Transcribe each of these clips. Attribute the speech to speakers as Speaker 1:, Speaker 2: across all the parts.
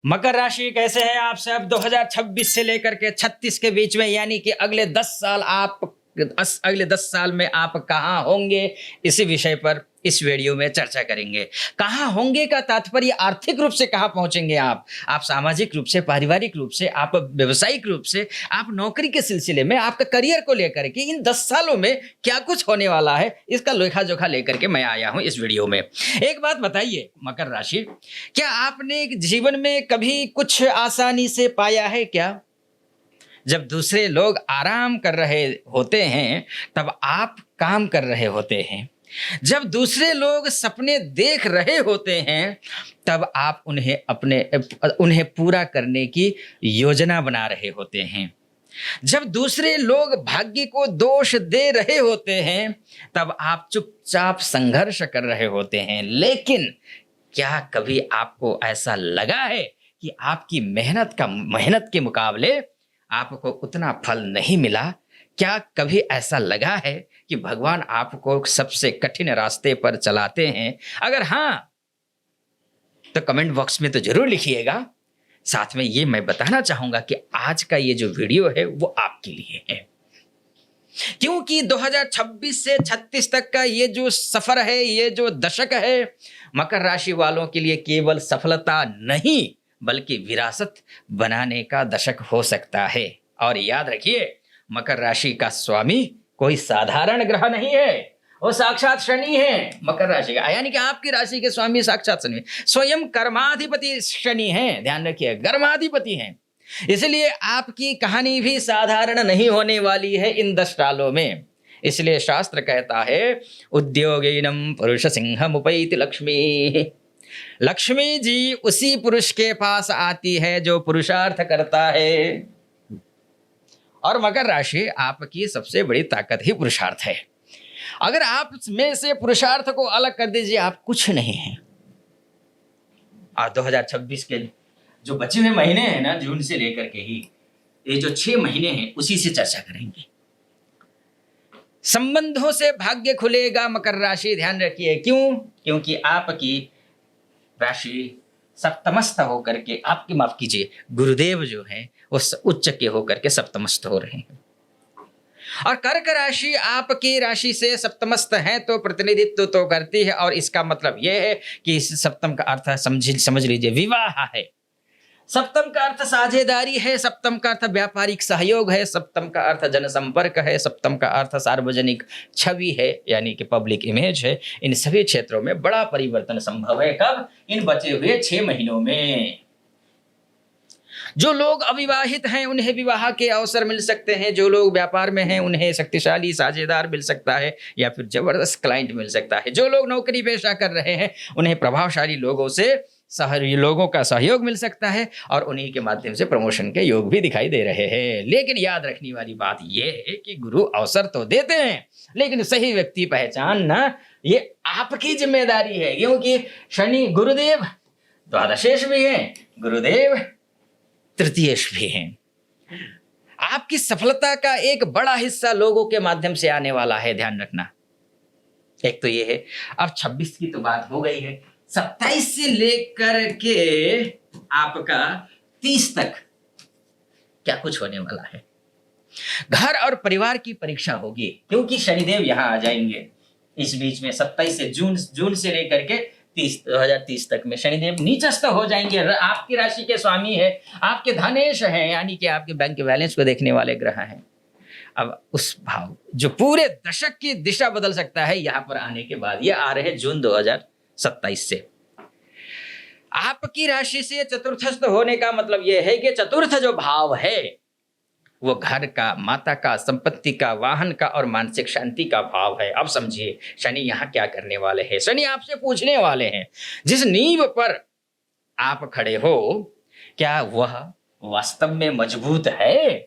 Speaker 1: मकर राशि कैसे हैं आप सब 2026 से लेकर के 36 के बीच में, यानी कि अगले 10 साल अगले 10 साल में आप कहाँ होंगे, इसी विषय पर इस वीडियो में चर्चा करेंगे। कहाँ होंगे का तात्पर्य आर्थिक रूप से कहाँ पहुंचेंगे आप सामाजिक रूप से, पारिवारिक रूप से, आप व्यवसायिक रूप से, आप नौकरी के सिलसिले में, आपका करियर को लेकर के इन 10 सालों में क्या कुछ होने वाला है, इसका लेखा जोखा लेकर के मैं आया हूं इस वीडियो में। एक बात बताइए मकर राशि, क्या आपने जीवन में कभी कुछ आसानी से पाया है क्या? जब दूसरे लोग आराम कर रहे होते हैं तब आप काम कर रहे होते हैं। जब दूसरे लोग सपने देख रहे होते हैं तब आप उन्हें पूरा करने की योजना बना रहे होते हैं। जब दूसरे लोग भाग्य को दोष दे रहे होते हैं तब आप चुपचाप संघर्ष कर रहे होते हैं। लेकिन क्या कभी आपको ऐसा लगा है कि आपकी मेहनत के मुकाबले आपको उतना फल नहीं मिला? क्या कभी ऐसा लगा है कि भगवान आपको सबसे कठिन रास्ते पर चलाते हैं? अगर हाँ, तो कमेंट बॉक्स में तो जरूर लिखिएगा। साथ में ये मैं बताना चाहूंगा कि आज का ये जो वीडियो है वो आपके लिए है, क्योंकि 2026 से 36 तक का ये जो सफर है, ये जो दशक है, मकर राशि वालों के लिए केवल सफलता नहीं बल्कि विरासत बनाने का दशक हो सकता है। और याद रखिए, मकर राशि का स्वामी कोई साधारण ग्रह नहीं है, वो साक्षात शनि है। मकर राशि का यानी कि आपकी राशि के स्वामी साक्षात शनि, स्वयं कर्माधिपति शनि है। ध्यान रखिए, कर्माधिपति हैं। इसलिए आपकी कहानी भी साधारण नहीं होने वाली है इन 10 सालों में। इसलिए शास्त्र कहता है, उद्योगिनम पुरुष सिंहम उपैति लक्ष्मी। लक्ष्मी जी उसी पुरुष के पास आती है जो पुरुषार्थ करता है। और मकर राशि आपकी सबसे बड़ी ताकत ही पुरुषार्थ है। अगर आप में से पुरुषार्थ को अलग कर दीजिए, आप कुछ नहीं हैं। और 2026 के जो बचे हुए महीने हैं ना, जून से लेकर के ही ये जो 6 महीने हैं, उसी से चर्चा करेंगे। संबंधों से भाग्य खुलेगा मकर राशि, ध्यान रखिए। क्यों? क्योंकि आपकी राशि सप्तमस्थ होकर के, आपकी माफ कीजिए, गुरुदेव जो है वो उच्च के होकर के सप्तमस्थ हो रहे हैं। और कर्क राशि आपकी राशि से सप्तमस्थ है तो प्रतिनिधित्व तो करती है। और इसका मतलब यह है कि इस सप्तम का अर्थ समझ लीजिए विवाह है। सप्तम का अर्थ साझेदारी है, सप्तम का अर्थ व्यापारिक सहयोग है, सप्तम का अर्थ जनसंपर्क है, सप्तम का अर्थ सार्वजनिक छवि है, यानी कि पब्लिक इमेज है। इन सभी क्षेत्रों में बड़ा परिवर्तन संभव है। कब? इन बचे हुए 6 महीनों में। जो लोग अविवाहित हैं उन्हें विवाह के अवसर मिल सकते हैं। जो लोग व्यापार में हैं उन्हें शक्तिशाली साझेदार मिल सकता है या फिर जबरदस्त क्लाइंट मिल सकता है। जो लोग नौकरी पेशा कर रहे हैं उन्हें प्रभावशाली लोगों का सहयोग मिल सकता है और उन्हीं के माध्यम से प्रमोशन के योग भी दिखाई दे रहे हैं। लेकिन याद रखने वाली बात यह है कि गुरु अवसर तो देते हैं, लेकिन सही व्यक्ति पहचानना ये आपकी जिम्मेदारी है। क्योंकि शनि गुरुदेव द्वादशेश भी हैं, गुरुदेव तृतीयेश भी हैं। आपकी सफलता का एक बड़ा हिस्सा लोगों के माध्यम से आने वाला है, ध्यान रखना। एक तो ये है। अब 26 की तो बात हो गई है, 27 से लेकर के आपका 30 तक क्या कुछ होने वाला है। घर और परिवार की परीक्षा होगी, क्योंकि शनिदेव यहां आ जाएंगे इस बीच में। 27 से जून से लेकर के 2030 तक में शनिदेव नीचस्थ हो जाएंगे। आपकी राशि के स्वामी है, आपके धनेश हैं, यानी कि आपके बैंक के बैलेंस को देखने वाले ग्रह हैं। अब उस भाव जो पूरे दशक की दिशा बदल सकता है, यहां पर आने के बाद ये आ रहे हैं जून 2027 से। आपकी राशि से चतुर्थस्थ होने का मतलब यह है कि चतुर्थ जो भाव है वो घर का, माता का, संपत्ति का, वाहन का और मानसिक शांति का भाव है। अब समझिए शनि यहाँ क्या करने वाले हैं। शनि आपसे पूछने वाले हैं, जिस नींव पर आप खड़े हो क्या वह वास्तव में मजबूत है?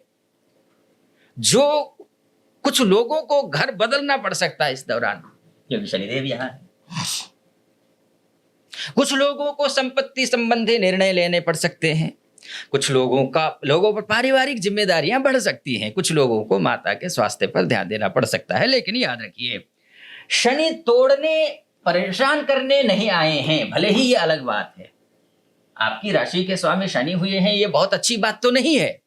Speaker 1: जो कुछ लोगों को घर बदलना पड़ सकता है इस दौरान, क्योंकि शनिदेव यहाँ है। कुछ लोगों को संपत्ति संबंधी निर्णय लेने पड़ सकते हैं। कुछ लोगों पर पारिवारिक जिम्मेदारियां बढ़ सकती हैं। कुछ लोगों को माता के स्वास्थ्य पर ध्यान देना पड़ सकता है। लेकिन याद रखिए, शनि तोड़ने, परेशान करने नहीं आए हैं, भले ही ये अलग बात है। आपकी राशि के स्वामी शनि हुए हैं, ये बहुत अच्छी बात तो नहीं है,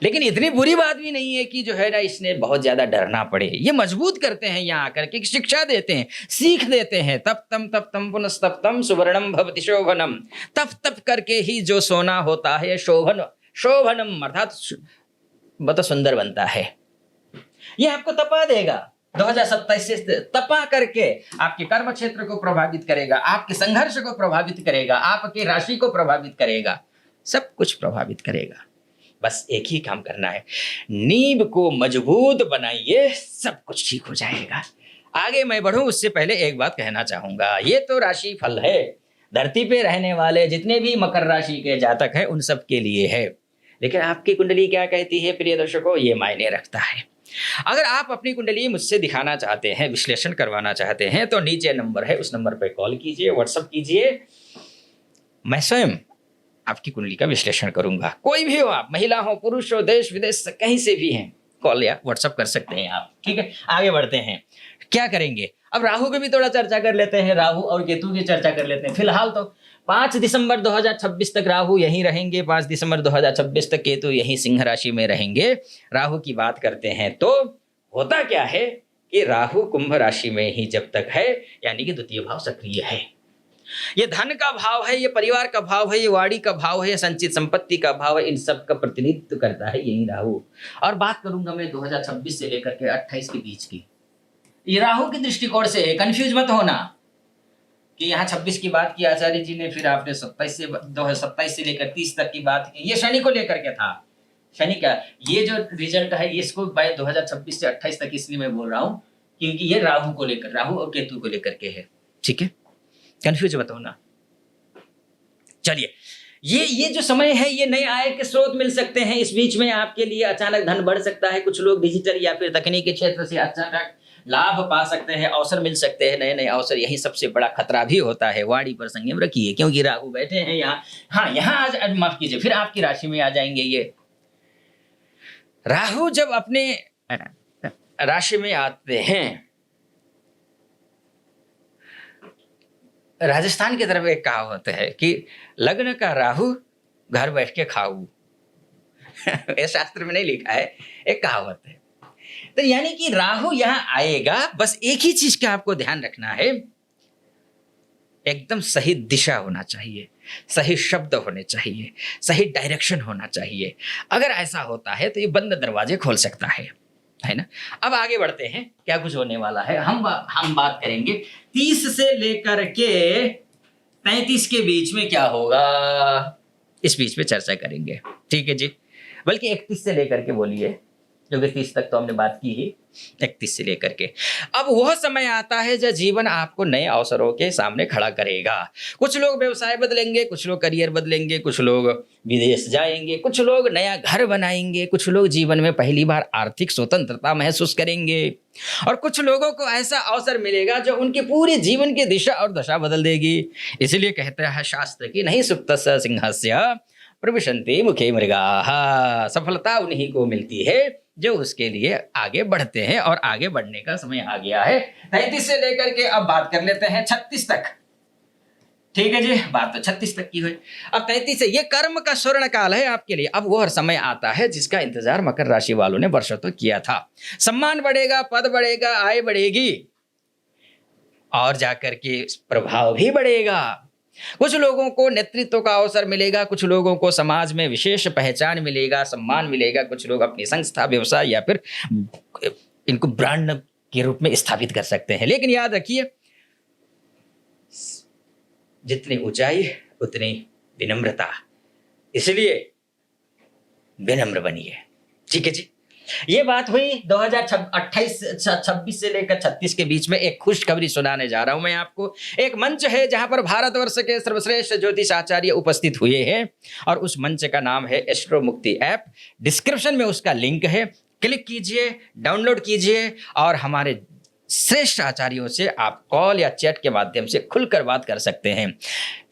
Speaker 1: लेकिन इतनी बुरी बात भी नहीं है कि जो है ना इसने बहुत ज्यादा डरना पड़े। ये मजबूत करते हैं यहाँ आकर के, शिक्षा देते हैं, सीख देते हैं। तप तम पुनस्तप्तम सुवर्णम भवति शोभनम। तप करके ही जो सोना होता है शोभनम अर्थात बहुत सुंदर बनता है। ये आपको तपा देगा 2027 से, तपा करके आपके कर्म क्षेत्र को प्रभावित करेगा, आपके संघर्ष को प्रभावित करेगा, आपकी राशि को प्रभावित करेगा, सब कुछ प्रभावित करेगा। बस एक ही काम करना है, नींव को मजबूत बनाइए, सब कुछ ठीक हो जाएगा। आगे मैं बढ़ूं उससे पहले एक बात कहना चाहूंगा। ये तो राशि फल है, धरती पे रहने वाले जितने भी मकर राशि के जातक हैं उन सब के लिए है, लेकिन आपकी कुंडली क्या कहती है प्रिय दर्शकों, ये मायने रखता है। अगर आप अपनी कुंडली मुझसे दिखाना चाहते हैं, विश्लेषण करवाना चाहते हैं, तो नीचे नंबर है, उस नंबर पर कॉल कीजिए, व्हाट्सएप कीजिए, मैं स्वयं आपकी कुंडली का विश्लेषण करूंगा। कोई भी हो आप, महिला हो, पुरुष हो, देश विदेश से कहीं से भी हैं, कॉल या व्हाट्सएप कर सकते हैं आप। ठीक है, आगे बढ़ते हैं। क्या करेंगे अब, राहु की भी थोड़ा चर्चा कर लेते हैं, राहु और केतु की चर्चा कर लेते हैं। फिलहाल तो 5 दिसंबर 2026 तक राहु यहीं रहेंगे, 5 दिसंबर 2026 तक केतु यहीं सिंह राशि में रहेंगे। राहु की बात करते हैं तो होता क्या है कि राहु कुंभ राशि में ही जब तक है, यानी कि द्वितीय भाव सक्रिय है। ये धन का भाव है, ये परिवार का भाव है, ये वाणी का भाव है, ये संचित संपत्ति का भाव है, इन सब का प्रतिनिधित्व करता है यही राहु। और बात करूंगा मैं 2026 से लेकर के 28 के बीच की। ये राहु के दृष्टिकोण से कंफ्यूज मत होना कि यहाँ 26 की बात की आचार्य जी ने, फिर आपने 27 से लेकर 30 तक की बात की। ये शनि को लेकर के था। शनि का ये जो रिजल्ट है इसको 2026 से 28 तक इसलिए मैं बोल रहा हूँ क्योंकि ये राहु को लेकर, राहु और केतु को लेकर के है। ठीक है, कंफ्यूज मत होना। चलिए, ये जो समय है, ये नए आय के स्रोत मिल सकते हैं। इस बीच में आपके लिए अचानक धन बढ़ सकता है। कुछ लोग डिजिटल या फिर तकनीकी क्षेत्र से अचानक लाभ पा सकते हैं, अवसर मिल सकते हैं, नए नए अवसर। यही सबसे बड़ा खतरा भी होता है। वाणी पर संयम रखिए क्योंकि राहु बैठे हैं यहाँ। हाँ, यहाँ आज माफ कीजिए, फिर आपकी राशि में आ जाएंगे। ये राहु जब अपने राशि में आते हैं, राजस्थान की तरफ एक कहावत है कि लग्न का राहु घर बैठ के खाऊ। ये शास्त्र में नहीं लिखा है, एक कहावत है। तो यानी कि राहु यहां आएगा, बस एक ही चीज का आपको ध्यान रखना है, एकदम सही दिशा होना चाहिए, सही शब्द होने चाहिए, सही डायरेक्शन होना चाहिए। अगर ऐसा होता है तो ये बंद दरवाजे खोल सकता है ना। अब आगे बढ़ते हैं, क्या कुछ होने वाला है। हम बात करेंगे 30 से लेकर के 35 के बीच में क्या होगा, इस बीच में चर्चा करेंगे। ठीक है जी, बल्कि 31 से लेकर के बोलिए, क्योंकि 30 तक तो हमने बात की ही, 31 से लेकर के। अब वह समय आता है जब जीवन आपको नए अवसरों के सामने खड़ा करेगा। कुछ लोग व्यवसाय बदलेंगे, कुछ लोग करियर बदलेंगे, कुछ लोग विदेश जाएंगे, कुछ लोग नया घर बनाएंगे, कुछ लोग जीवन में पहली बार आर्थिक स्वतंत्रता महसूस करेंगे, और कुछ लोगों को ऐसा अवसर मिलेगा जो उनके पूरे जीवन की दिशा और दशा बदल देगी। इसलिए कहते हैं शास्त्र की, नहीं सुप्तस्य सिंहस्य प्रविशन्ति मुखे मृगाः। सफलता उन्हीं को मिलती है जो उसके लिए आगे बढ़ते हैं, और आगे बढ़ने का समय आ गया है। 33 से लेकर के अब बात कर लेते हैं 36 तक। ठीक है जी, बात तो 36 तक की हुई। अब 33 से ये कर्म का स्वर्ण काल है आपके लिए। अब वह समय आता है जिसका इंतजार मकर राशि वालों ने वर्षों तक किया था। सम्मान बढ़ेगा, पद बढ़ेगा, आय बढ़ेगी, और जाकर के प्रभाव भी बढ़ेगा। कुछ लोगों को नेतृत्व का अवसर मिलेगा, कुछ लोगों को समाज में विशेष पहचान मिलेगा, सम्मान मिलेगा। कुछ लोग अपनी संस्था, व्यवसाय या फिर इनको ब्रांड के रूप में स्थापित कर सकते हैं। लेकिन याद रखिए, जितनी ऊंचाई उतनी विनम्रता, इसलिए विनम्र बनिए। ठीक है जी, ये बात हुई 2026 से लेकर 36 के बीच में। एक खुशखबरी सुनाने जा रहा हूं मैं आपको। एक मंच है जहां पर भारतवर्ष के सर्वश्रेष्ठ ज्योतिष आचार्य उपस्थित हुए हैं, और उस मंच का नाम है एस्ट्रो मुक्ति ऐप। डिस्क्रिप्शन में उसका लिंक है, क्लिक कीजिए, डाउनलोड कीजिए, और हमारे श्रेष्ठ आचार्यों से आप कॉल या चैट के माध्यम से खुलकर बात कर सकते हैं।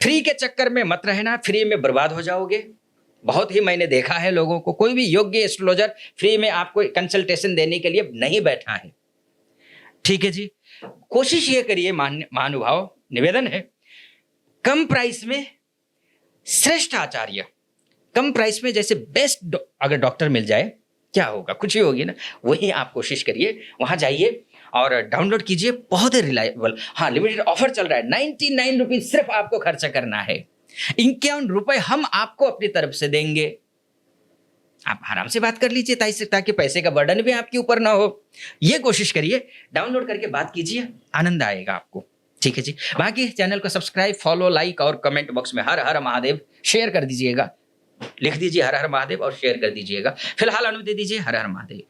Speaker 1: फ्री के चक्कर में मत रहना, फ्री में बर्बाद हो जाओगे। बहुत ही मैंने देखा है लोगों को, कोई भी योग्य एस्ट्रोलॉजर फ्री में आपको कंसल्टेशन देने के लिए नहीं बैठा है। ठीक है जी, कोशिश ये करिए महानुभाव, निवेदन है, कम प्राइस में श्रेष्ठ आचार्य, कम प्राइस में जैसे बेस्ट अगर डॉक्टर मिल जाए क्या होगा, खुशी होगी ना। वही आप कोशिश करिए, वहां जाइए और डाउनलोड कीजिए, बहुत ही रिलायबल। हाँ, लिमिटेड ऑफर चल रहा है, 99 रुपीज सिर्फ आपको खर्चा करना है, 51 रुपए हम आपको अपनी तरफ से देंगे। आप आराम से बात कर लीजिए ताकि पैसे का बर्डन भी आपके ऊपर ना हो। ये कोशिश करिए, डाउनलोड करके बात कीजिए, आनंद आएगा आपको। ठीक है जी। बाकी चैनल को सब्सक्राइब, फॉलो, लाइक और कमेंट बॉक्स में हर हर महादेव शेयर कर दीजिएगा, लिख दीजिए हर हर महादेव और शेयर कर दीजिएगा। फिलहाल अनुमति दीजिए, हर हर महादेव।